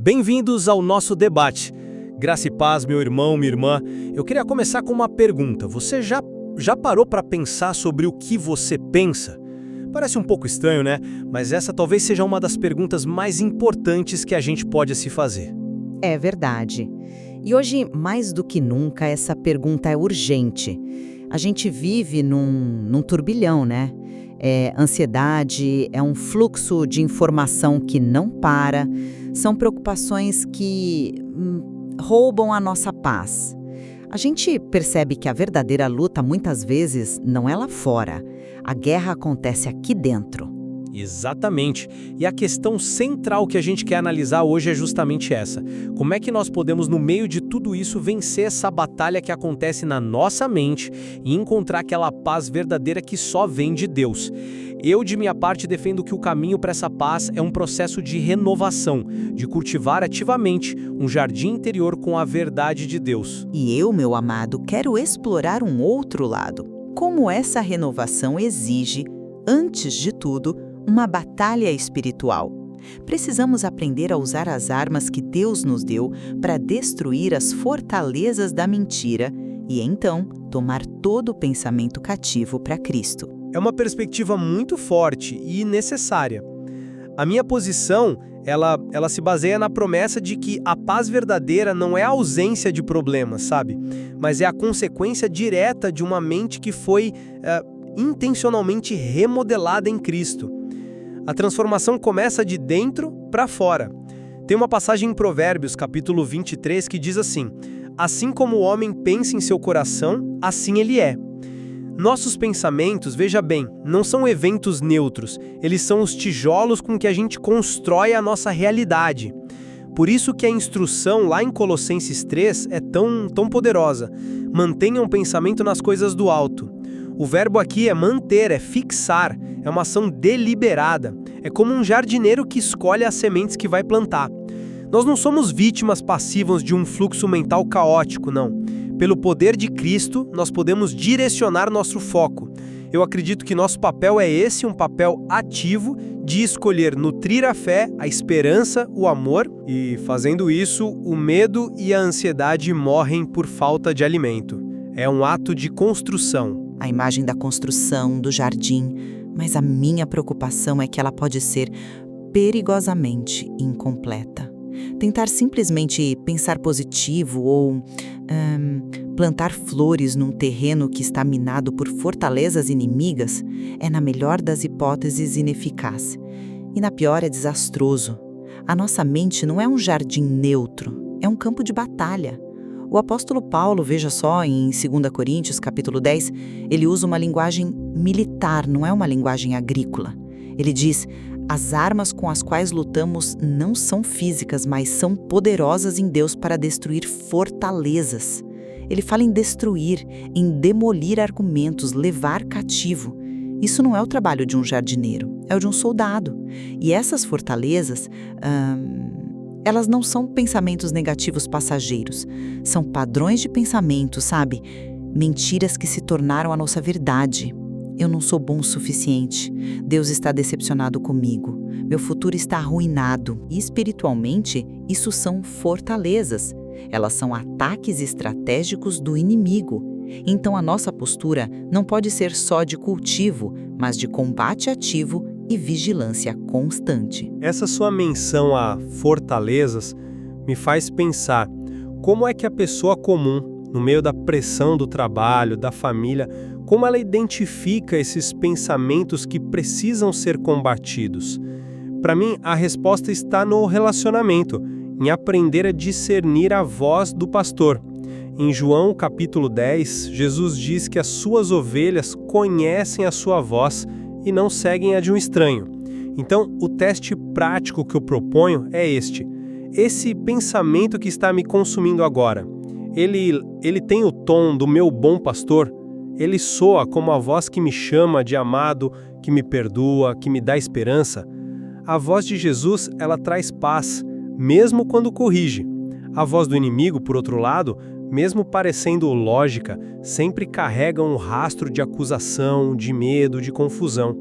Bem-vindos ao nosso debate. Graça e paz, meu irmão, minha irmã. Eu queria começar com uma pergunta. Você já parou para pensar sobre o que você pensa? Parece um pouco estranho, né? Mas essa talvez seja uma das perguntas mais importantes que a gente pode se fazer. É verdade. E hoje, mais do que nunca, essa pergunta é urgente. A gente vive num turbilhão, né? Ansiedade, é um fluxo de informação que não para, são preocupações que roubam a nossa paz. A gente percebe que a verdadeira luta, muitas vezes, não é lá fora. A guerra acontece aqui dentro. Exatamente. E a questão central que a gente quer analisar hoje é justamente essa. Como é que nós podemos, no meio de tudo isso, vencer essa batalha que acontece na nossa mente e encontrar aquela paz verdadeira que só vem de Deus? Eu, de minha parte, defendo que o caminho para essa paz é um processo de renovação, de cultivar ativamente um jardim interior com a verdade de Deus. E eu, meu amado, quero explorar um outro lado. Como essa renovação exige, antes de tudo, uma batalha espiritual. Precisamos aprender a usar as armas que Deus nos deu para destruir as fortalezas da mentira e, então, tomar todo o pensamento cativo para Cristo. É uma perspectiva muito forte e necessária. A minha posição, ela se baseia na promessa de que a paz verdadeira não é a ausência de problemas, sabe? Mas é a consequência direta de uma mente que foi intencionalmente remodelada em Cristo. A transformação começa de dentro para fora. Tem uma passagem em Provérbios, capítulo 23, que diz assim: assim como o homem pensa em seu coração, assim ele é. Nossos pensamentos, veja bem, não são eventos neutros, eles são os tijolos com que a gente constrói a nossa realidade. Por isso que a instrução lá em Colossenses 3 é tão poderosa. Mantenha um pensamento nas coisas do alto. O verbo aqui é manter, é fixar, é uma ação deliberada. É como um jardineiro que escolhe as sementes que vai plantar. Nós não somos vítimas passivas de um fluxo mental caótico, não. Pelo poder de Cristo, nós podemos direcionar nosso foco. Eu acredito que nosso papel é esse, um papel ativo de escolher nutrir a fé, a esperança, o amor. E fazendo isso, o medo e a ansiedade morrem por falta de alimento. É um ato de construção. A imagem da construção, do jardim, mas a minha preocupação é que ela pode ser perigosamente incompleta. Tentar simplesmente pensar positivo ou plantar flores num terreno que está minado por fortalezas inimigas é, na melhor das hipóteses, ineficaz. E na pior, é desastroso. A nossa mente não é um jardim neutro, é um campo de batalha. O apóstolo Paulo, veja só, em 2 Coríntios, capítulo 10, ele usa uma linguagem militar, não é uma linguagem agrícola. Ele diz: as armas com as quais lutamos não são físicas, mas são poderosas em Deus para destruir fortalezas. Ele fala em destruir, em demolir argumentos, levar cativo. Isso não é o trabalho de um jardineiro, é o de um soldado. E essas fortalezas, elas não são pensamentos negativos passageiros. São padrões de pensamento, sabe? Mentiras que se tornaram a nossa verdade. Eu não sou bom o suficiente. Deus está decepcionado comigo. Meu futuro está arruinado. E espiritualmente, isso são fortalezas. Elas são ataques estratégicos do inimigo. Então a nossa postura não pode ser só de cultivo, mas de combate ativo e vigilância constante. Essa sua menção a fortalezas me faz pensar como é que a pessoa comum, no meio da pressão do trabalho, da família, como ela identifica esses pensamentos que precisam ser combatidos. Para mim, a resposta está no relacionamento, em aprender a discernir a voz do pastor. Em João capítulo 10, Jesus diz que as suas ovelhas conhecem a sua voz e não seguem a de um estranho. Então, o teste prático que eu proponho é este. Esse pensamento que está me consumindo agora, ele tem o tom do meu bom pastor? Ele soa como a voz que me chama de amado, que me perdoa, que me dá esperança? A voz de Jesus, ela traz paz, mesmo quando corrige. A voz do inimigo, por outro lado, mesmo parecendo lógica, sempre carrega um rastro de acusação, de medo, de confusão.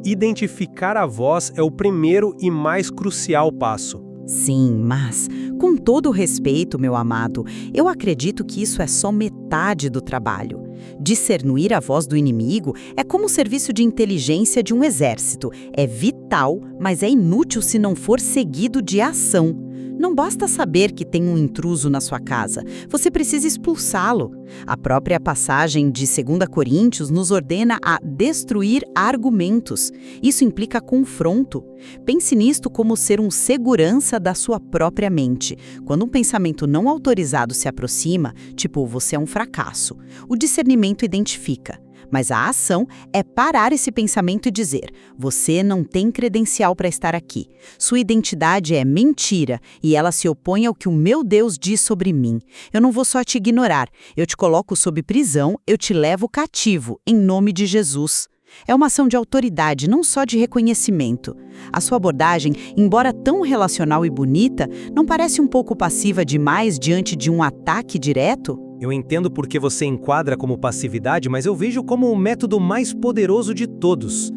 Identificar a voz é o primeiro e mais crucial passo. Sim, mas, com todo o respeito, meu amado, eu acredito que isso é só metade do trabalho. Discernir a voz do inimigo é como o serviço de inteligência de um exército. É vital, mas é inútil se não for seguido de ação. Não basta saber que tem um intruso na sua casa, você precisa expulsá-lo. A própria passagem de 2 Coríntios nos ordena a destruir argumentos. Isso implica confronto. Pense nisto como ser um segurança da sua própria mente. Quando um pensamento não autorizado se aproxima, tipo, você é um fracasso, o discernimento identifica. Mas a ação é parar esse pensamento e dizer: você não tem credencial para estar aqui. Sua identidade é mentira e ela se opõe ao que o meu Deus diz sobre mim. Eu não vou só te ignorar, eu te coloco sob prisão, eu te levo cativo, em nome de Jesus. É uma ação de autoridade, não só de reconhecimento. A sua abordagem, embora tão relacional e bonita, não parece um pouco passiva demais diante de um ataque direto? Eu entendo por que você enquadra como passividade, mas eu vejo como o método mais poderoso de todos.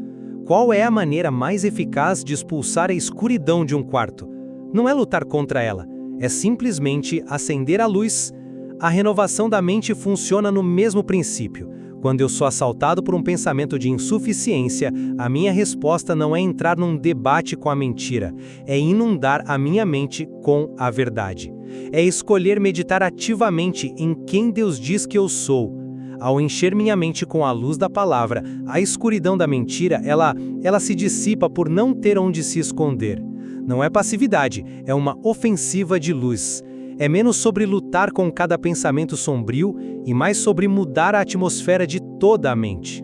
Qual é a maneira mais eficaz de expulsar a escuridão de um quarto? Não é lutar contra ela, é simplesmente acender a luz. A renovação da mente funciona no mesmo princípio. Quando eu sou assaltado por um pensamento de insuficiência, a minha resposta não é entrar num debate com a mentira, é inundar a minha mente com a verdade. É escolher meditar ativamente em quem Deus diz que eu sou. Ao encher minha mente com a luz da palavra, a escuridão da mentira, ela se dissipa por não ter onde se esconder. Não é passividade, é uma ofensiva de luz. É menos sobre lutar com cada pensamento sombrio e mais sobre mudar a atmosfera de toda a mente.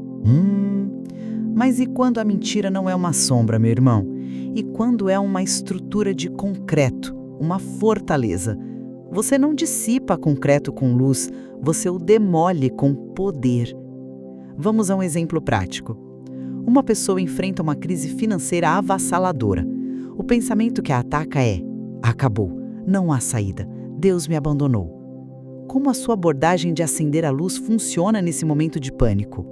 Mas e quando a mentira não é uma sombra, meu irmão? E quando é uma estrutura de concreto, uma fortaleza? Você não dissipa concreto com luz, você o demole com poder. Vamos a um exemplo prático. Uma pessoa enfrenta uma crise financeira avassaladora. O pensamento que a ataca é: acabou, não há saída. Deus me abandonou. Como a sua abordagem de acender a luz funciona nesse momento de pânico?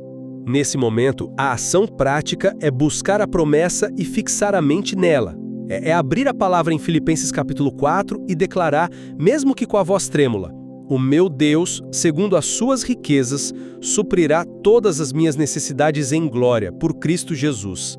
Nesse momento, a ação prática é buscar a promessa e fixar a mente nela. É abrir a palavra em Filipenses capítulo 4 e declarar, mesmo que com a voz trêmula: o meu Deus, segundo as suas riquezas, suprirá todas as minhas necessidades em glória, por Cristo Jesus.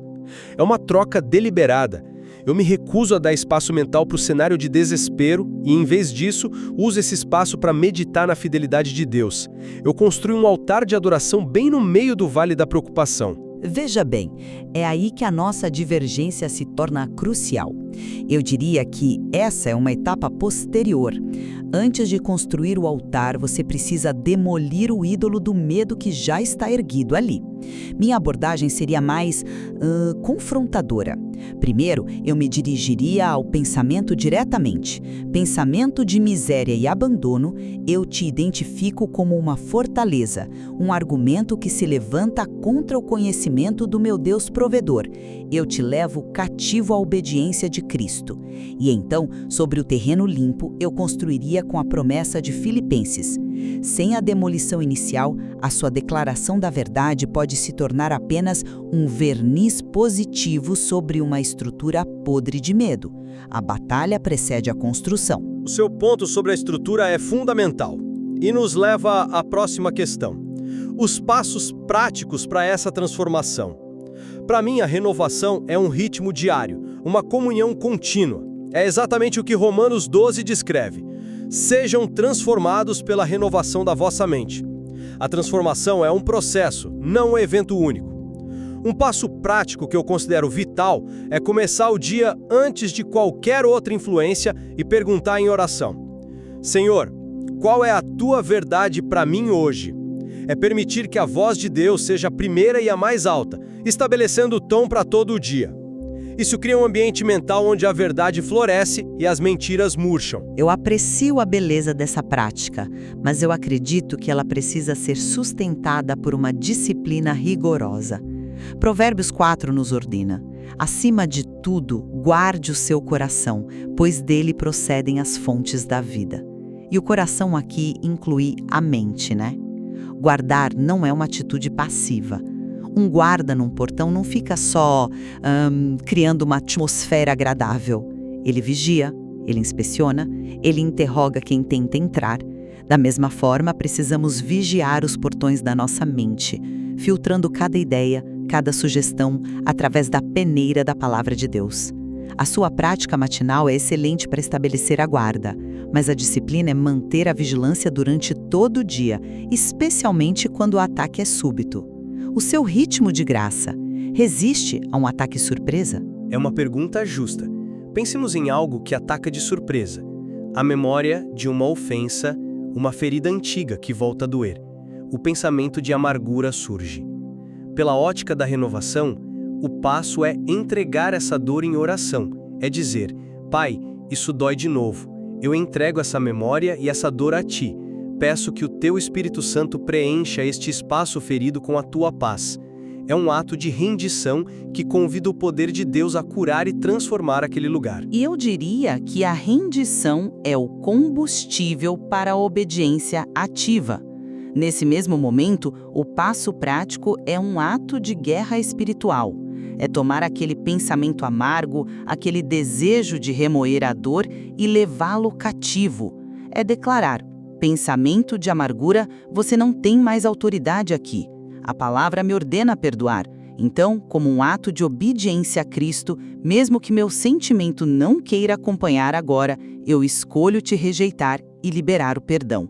É uma troca deliberada. Eu me recuso a dar espaço mental para o cenário de desespero e, em vez disso, uso esse espaço para meditar na fidelidade de Deus. Eu construo um altar de adoração bem no meio do vale da preocupação. Veja bem, é aí que a nossa divergência se torna crucial. Eu diria que essa é uma etapa posterior. Antes de construir o altar, você precisa demolir o ídolo do medo que já está erguido ali. Minha abordagem seria mais confrontadora. Primeiro, eu me dirigiria ao pensamento diretamente. Pensamento de miséria e abandono, eu te identifico como uma fortaleza, um argumento que se levanta contra o conhecimento do meu Deus provedor. Eu te levo cativo à obediência de Cristo. E então, sobre o terreno limpo, eu construiria com a promessa de Filipenses. Sem a demolição inicial, a sua declaração da verdade pode se tornar apenas um verniz positivo sobre uma estrutura podre de medo. A batalha precede a construção. O seu ponto sobre a estrutura é fundamental e nos leva à próxima questão. Os passos práticos para essa transformação. Para mim, a renovação é um ritmo diário, uma comunhão contínua. É exatamente o que Romanos 12 descreve. Sejam transformados pela renovação da vossa mente. A transformação é um processo, não um evento único. Um passo prático que eu considero vital é começar o dia antes de qualquer outra influência e perguntar em oração: Senhor, qual é a tua verdade para mim hoje? É permitir que a voz de Deus seja a primeira e a mais alta, estabelecendo o tom para todo o dia. Isso cria um ambiente mental onde a verdade floresce e as mentiras murcham. Eu aprecio a beleza dessa prática, mas eu acredito que ela precisa ser sustentada por uma disciplina rigorosa. Provérbios 4 nos ordena: acima de tudo, guarde o seu coração, pois dele procedem as fontes da vida. E o coração aqui inclui a mente, né? Guardar não é uma atitude passiva. Um guarda num portão não fica só criando uma atmosfera agradável. Ele vigia, Ele inspeciona, ele interroga quem tenta entrar. Da mesma forma, precisamos vigiar os portões da nossa mente, filtrando cada ideia, cada sugestão, através da peneira da Palavra de Deus. A sua prática matinal é excelente para estabelecer a guarda, mas a disciplina é manter a vigilância durante todo o dia, especialmente quando o ataque é súbito. O seu ritmo de graça resiste a um ataque surpresa? É uma pergunta justa. Pensemos em algo que ataca de surpresa. A memória de uma ofensa, uma ferida antiga que volta a doer. O pensamento de amargura surge. Pela ótica da renovação, o passo é entregar essa dor em oração. É dizer, Pai, isso dói de novo. Eu entrego essa memória e essa dor a Ti. Peço que o Teu Espírito Santo preencha este espaço ferido com a Tua paz. É um ato de rendição que convida o poder de Deus a curar e transformar aquele lugar. E eu diria que a rendição é o combustível para a obediência ativa. Nesse mesmo momento, o passo prático é um ato de guerra espiritual. É tomar aquele pensamento amargo, aquele desejo de remoer a dor e levá-lo cativo. É declarar, pensamento de amargura, você não tem mais autoridade aqui. A palavra me ordena perdoar. Então, como um ato de obediência a Cristo, mesmo que meu sentimento não queira acompanhar agora, eu escolho te rejeitar e liberar o perdão.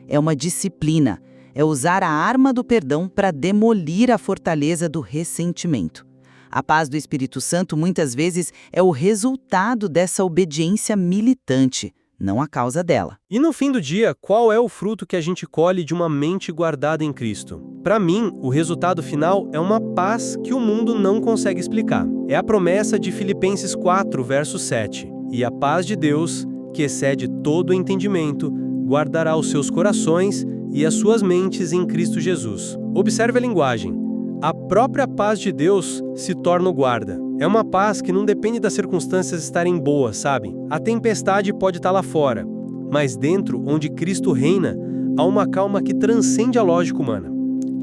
É uma disciplina, é usar a arma do perdão para demolir a fortaleza do ressentimento. A paz do Espírito Santo muitas vezes é o resultado dessa obediência militante, não a causa dela. E no fim do dia, qual é o fruto que a gente colhe de uma mente guardada em Cristo? Para mim, o resultado final é uma paz que o mundo não consegue explicar. É a promessa de Filipenses 4, verso 7. E a paz de Deus, que excede todo o entendimento, guardará os seus corações e as suas mentes em Cristo Jesus. Observe a linguagem. A própria paz de Deus se torna o guarda. É uma paz que não depende das circunstâncias estarem boas, sabe? A tempestade pode estar lá fora, mas dentro, onde Cristo reina, há uma calma que transcende a lógica humana.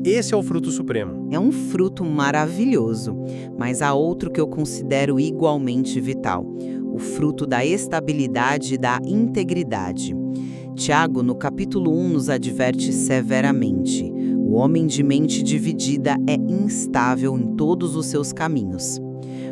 Esse é o fruto supremo. É um fruto maravilhoso, mas há outro que eu considero igualmente vital: o fruto da estabilidade e da integridade. Tiago, no capítulo 1, nos adverte severamente: o homem de mente dividida é instável em todos os seus caminhos.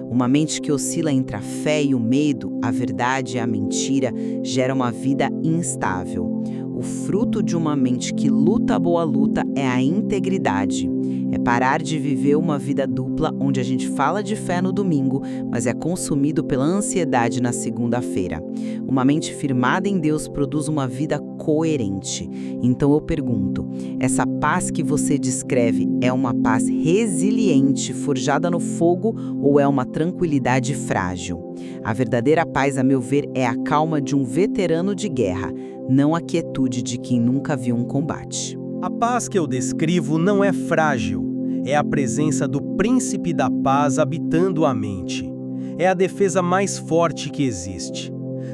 Uma mente que oscila entre a fé e o medo, a verdade e a mentira, gera uma vida instável. O fruto de uma mente que luta a boa luta é a integridade. É parar de viver uma vida dupla onde a gente fala de fé no domingo, mas é consumido pela ansiedade na segunda-feira. Uma mente firmada em Deus produz uma vida coerente. Então eu pergunto, essa paz que você descreve é uma paz resiliente, forjada no fogo, ou é uma tranquilidade frágil? A verdadeira paz, a meu ver, é a calma de um veterano de guerra, não a quietude de quem nunca viu um combate. A paz que eu descrevo não é frágil, é a presença do príncipe da paz habitando a mente. É a defesa mais forte que existe.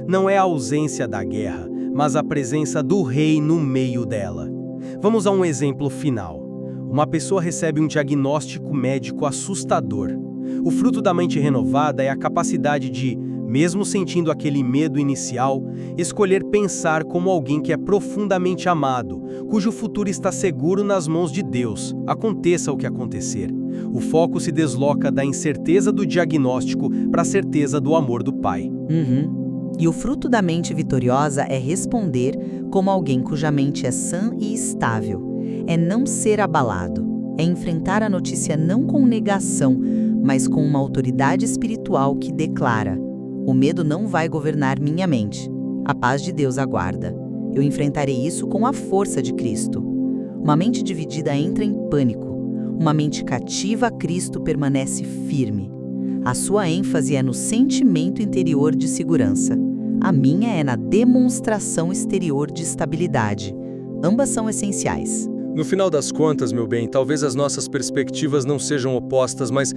Não é a ausência da guerra, mas a presença do rei no meio dela. Vamos a um exemplo final. Uma pessoa recebe um diagnóstico médico assustador. O fruto da mente renovada é a capacidade de, mesmo sentindo aquele medo inicial, escolher pensar como alguém que é profundamente amado, cujo futuro está seguro nas mãos de Deus, aconteça o que acontecer. O foco se desloca da incerteza do diagnóstico para a certeza do amor do Pai. E o fruto da mente vitoriosa é responder como alguém cuja mente é sã e estável. É não ser abalado. É enfrentar a notícia não com negação, mas com uma autoridade espiritual que declara: o medo não vai governar minha mente. A paz de Deus aguarda. Eu enfrentarei isso com a força de Cristo. Uma mente dividida entra em pânico. Uma mente cativa a Cristo permanece firme. A sua ênfase é no sentimento interior de segurança. A minha é na demonstração exterior de estabilidade. Ambas são essenciais. No final das contas, meu bem, talvez as nossas perspectivas não sejam opostas, mas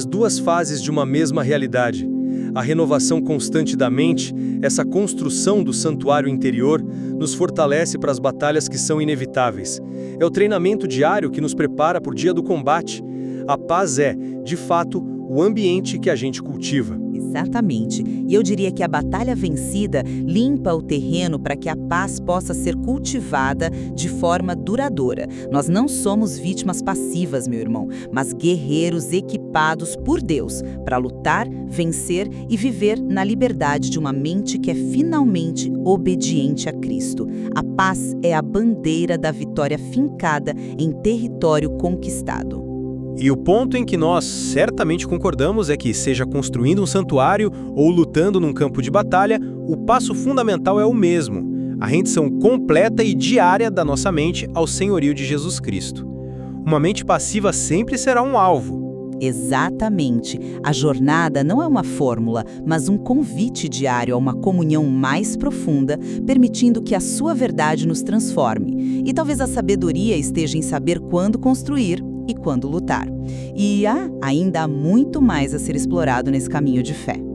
duas fases de uma mesma realidade. A renovação constante da mente, essa construção do santuário interior, nos fortalece para as batalhas que são inevitáveis. É o treinamento diário que nos prepara para o dia do combate. A paz é, de fato, o ambiente que a gente cultiva. E Exatamente. E eu diria que a batalha vencida limpa o terreno para que a paz possa ser cultivada de forma duradoura. Nós não somos vítimas passivas, meu irmão, mas guerreiros equipados por Deus para lutar, vencer e viver na liberdade de uma mente que é finalmente obediente a Cristo. A paz é a bandeira da vitória fincada em território conquistado. E o ponto em que nós certamente concordamos é que, seja construindo um santuário ou lutando num campo de batalha, o passo fundamental é o mesmo: a rendição completa e diária da nossa mente ao senhorio de Jesus Cristo. Uma mente passiva sempre será um alvo. Exatamente. A jornada não é uma fórmula, mas um convite diário a uma comunhão mais profunda, permitindo que a sua verdade nos transforme. E talvez a sabedoria esteja em saber quando construir e quando lutar. E ainda há muito mais a ser explorado nesse caminho de fé.